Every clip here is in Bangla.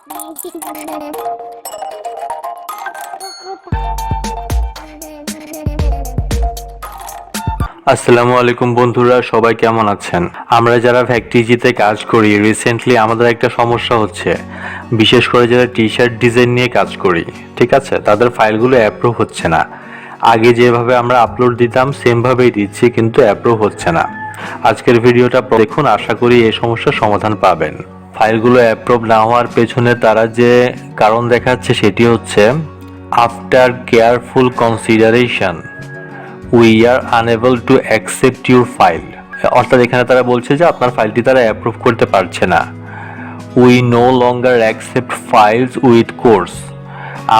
আসসালামু আলাইকুম বন্ধুরা, সবাই কেমন আছেন? আমরা যারা ভ্যাকটিজিতে কাজ করি রিসেন্টলি আমাদের একটা সমস্যা হচ্ছে, বিশেষ করে যারা টি শার্ট ডিজাইন নিয়ে কাজ করি, ঠিক আছে, তাদের ফাইলগুলো অ্যাপ্রুভ হচ্ছে না। আগে যেভাবে আমরা আপলোড দিতাম সেমভাবেই দিচ্ছি, কিন্তু অ্যাপ্রুভ হচ্ছে না। আজকের ভিডিওটা দেখুন, আশা করি এই সমস্যার সমাধান পাবেন। ফাইলগুলো অ্যাপ্রুভ না হওয়ার পেছনে তারা যে কারণ দেখাচ্ছে সেটি হচ্ছে, after careful consideration we are unable to accept your file. অর্থাৎ এখানে তারা বলছে যে আপনার ফাইলটি তারা অ্যাপ্রুভ করতে পারছে না। We no longer accept files with course.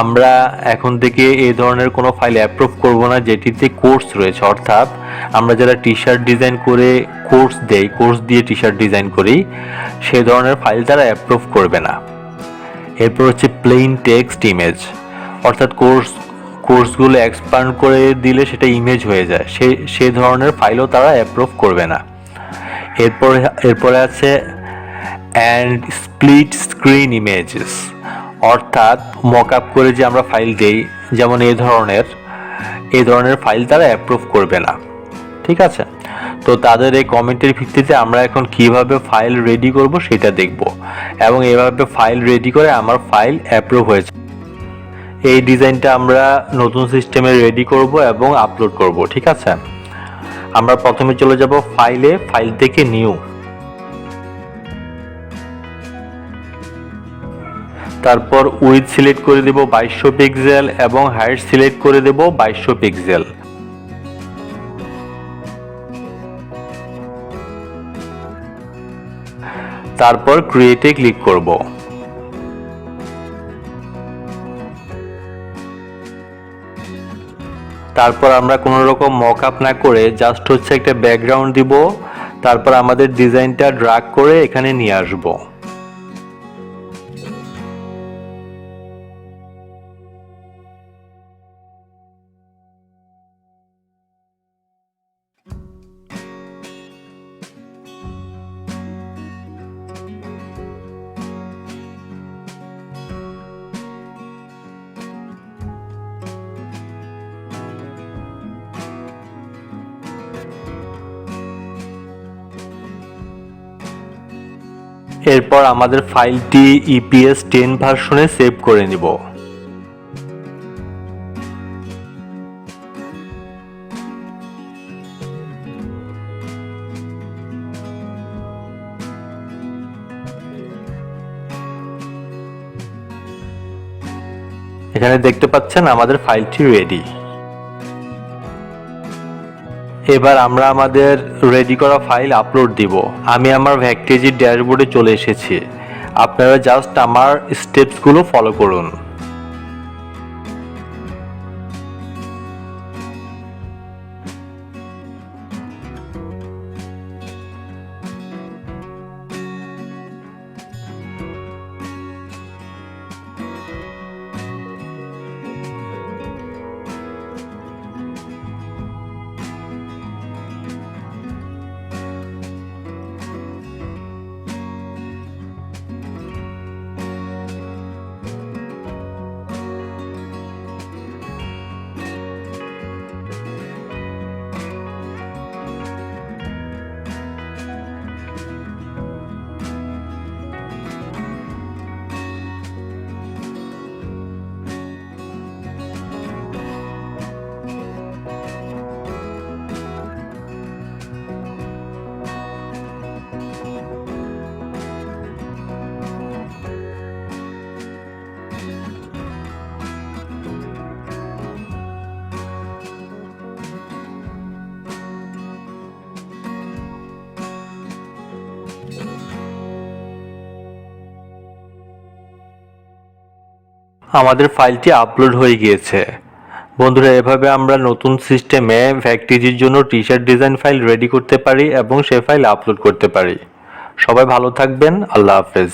আমরা এখন থেকে এই ধরনের কোনো ফাইল অ্যাপ্রুভ করব না যেটিতে কোর্স রয়েছে। অর্থাৎ আমরা যারা টি শার্ট ডিজাইন করে কোর্স দেই, কোর্স দিয়ে টি শার্ট ডিজাইন করি, সেই ধরনের ফাইল তারা অ্যাপ্রুভ করবে না। এরপর হচ্ছে প্লেন টেক্সট ইমেজ, অর্থাৎ কোর্সগুলো এক্সপ্যান্ড করে দিলে সেটা ইমেজ হয়ে যায়, সেই ধরনের ফাইলও তারা অ্যাপ্রুভ করবে না। এরপরে আছে অ্যান্ড স্প্লিট স্ক্রিন ইমেজেস, অর্থাৎ মক আপ করে যে আমরা ফাইল দেই, যেমন এই ধরনের ফাইল তারা অ্যাপ্রুভ করবে না। ঠিক আছে, তো তাদের এই কমেন্টের ভিত্তিতে আমরা এখন কিভাবে ফাইল রেডি করব সেটা দেখব, এবং এভাবে ফাইল রেডি করে আমার ফাইল অ্যাপ্রুভ হয়েছে। এই ডিজাইনটা আমরা নতুন সিস্টেমে রেডি করব এবং আপলোড করব। ঠিক আছে, আমরা প্রথমে চলে যাব ফাইল থেকে নিউ, তারপর উইডথ সিলেক্ট করে দেব 2200 পিক্সেল এবং হাইট সিলেক্ট করে দেব 2200 পিক্সেল। তারপর ক্রিয়েটে ক্লিক করব। তারপর আমরা কোনো রকম মক আপ না করে জাস্ট হচ্ছে একটা ব্যাকগ্রাউন্ড দিব, তারপর আমাদের ডিজাইনটা ড্র্যাগ করে এখানে নিয়ে আসব। এরপর আমাদের ফাইলটি ইপিএস 10 ভার্সনে সেভ করে নিব। এখানে দেখতে পাচ্ছেন আমাদের ফাইলটি রেডি। এবার আমরা আমাদের রেডি করা ফাইল আপলোড দিব। আমি আমার ভ্যাকটিজির ড্যাশবোর্ডে চলে এসেছি, আপনারা জাস্ট আমার স্টেপসগুলো ফলো করুন। আমাদের ফাইলটি আপলোড হয়ে গিয়েছে। বন্ধুরা, এভাবে আমরা নতুন সিস্টেমে ভ্যাকটিজির জন্য T shirt design file ready করতে পারি এবং সে ফাইল আপলোড করতে পারি। সবাই ভালো থাকবেন, আল্লাহ হাফেজ।